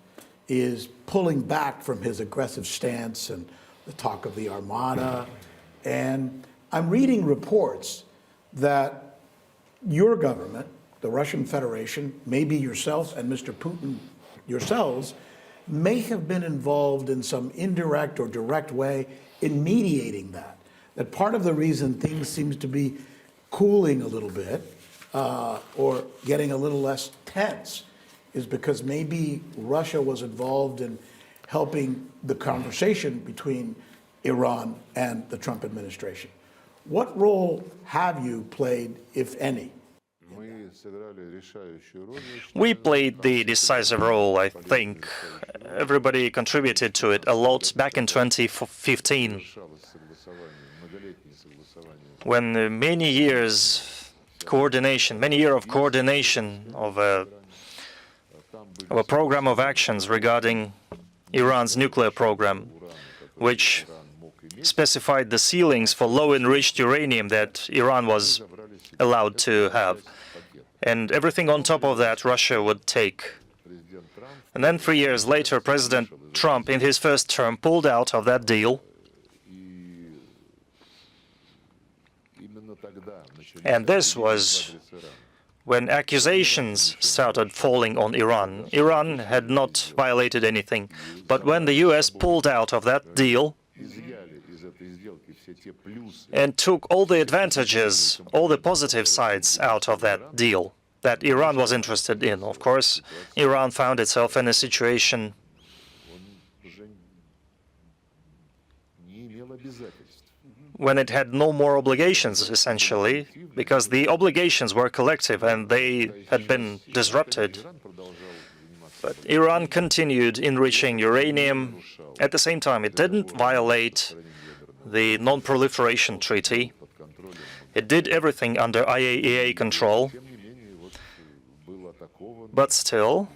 Speaker 1: is pulling back from his aggressive stance and the talk of the Armada. And I'm reading reports that your government, the Russian Federation, maybe yourselves and Mr. Putin yourselves, may have been involved in some indirect or direct way in mediating that. That part of the reason things seems to be cooling a little bit or getting a little less tense is because maybe Russia was involved in helping the conversation between Iran and the Trump administration. What role have you played, if any?
Speaker 3: We played the decisive role, I think. Everybody contributed to it a lot back in 2015, when many years of coordination of a program of actions regarding Iran's nuclear program, which specified the ceilings for low-enriched uranium that Iran was allowed to have. And everything on top of that Russia would take. And then 3 years later, President Trump, in his first term, pulled out of that deal. And this was when accusations started falling on Iran. Iran had not violated anything. But when the US pulled out of that deal, and took all the advantages, all the positive sides out of that deal that Iran was interested in. Of course, Iran found itself in a situation when it had no more obligations, essentially, because the obligations were collective and they had been disrupted. But Iran continued enriching uranium. At the same time, it didn't violate the Non-Proliferation Treaty. It did everything under IAEA control. But still,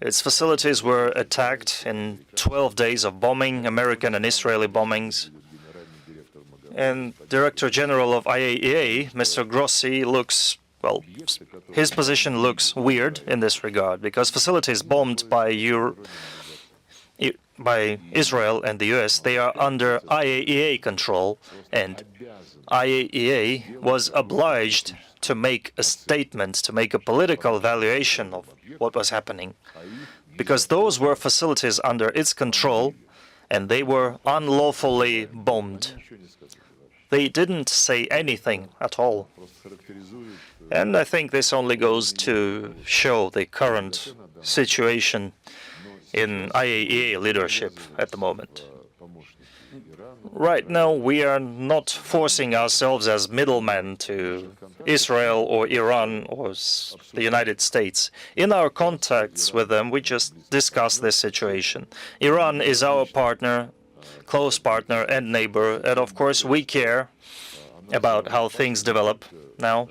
Speaker 3: its facilities were attacked in 12 days of bombing, American and Israeli bombings. And Director General of IAEA, Mr. Grossi, looks, well, his position looks weird in this regard, because facilities bombed by Israel and the US, they are under IAEA control, and IAEA was obliged to make a statement, to make a political evaluation of what was happening, because those were facilities under its control, and they were unlawfully bombed. They didn't say anything at all. And I think this only goes to show the current situation in IAEA leadership at the moment. Right now, we are not forcing ourselves as middlemen to Israel or Iran or the United States. In our contacts with them, we just discuss this situation. Iran is our partner, close partner and neighbor, and of course we care about how things develop now.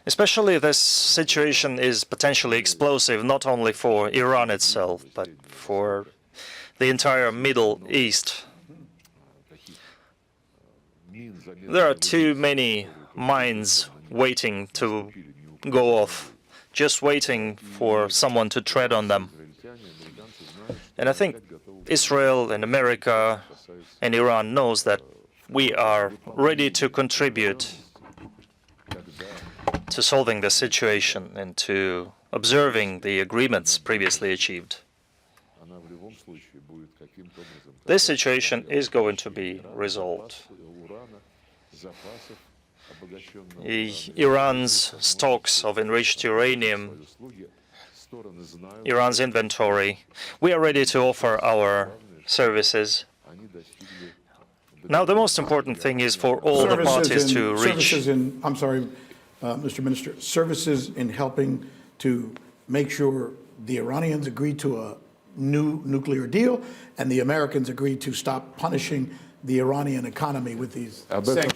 Speaker 3: Especially this situation is potentially explosive, not only for Iran itself, but for the entire Middle East. There are too many mines waiting to go off, just waiting for someone to tread on them. And I think Israel and America and Iran knows that we are ready to contribute to solving the situation and to observing the agreements previously achieved. This situation is going to be resolved. Iran's stocks of enriched uranium, Iran's inventory, we are ready to offer our services. Now, the most important thing is for all the parties to reach.
Speaker 1: Mr. Minister, services in helping to make sure the Iranians agree to a new nuclear deal and the Americans agree to stop punishing the Iranian economy with these sanctions.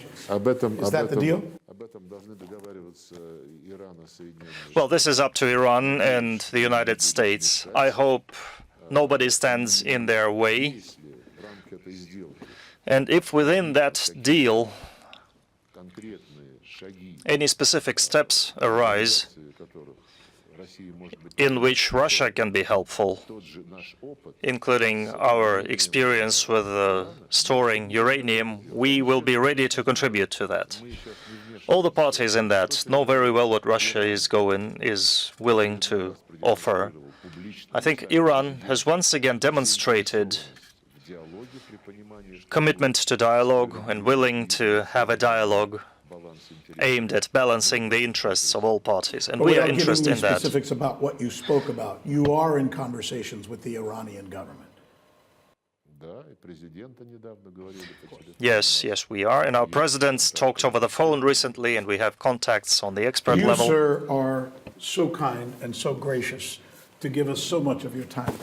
Speaker 1: Is that the deal?
Speaker 3: Well, this is up to Iran and the United States. I hope nobody stands in their way. And if within that deal any specific steps arise in which Russia can be helpful, including our experience with storing uranium, we will be ready to contribute to that. All the parties in that know very well what Russia is willing to offer. I think Iran has once again demonstrated commitment to dialogue and willing to have a dialogue aimed at balancing the interests of all parties, and we are interested in that.
Speaker 1: Specifics about what you spoke about. You are in conversations with the Iranian government.
Speaker 3: Yes, we are, and our presidents talked over the phone recently, and we have contacts on the expert level.
Speaker 1: You, sir, are so kind and so gracious to give us so much of your time.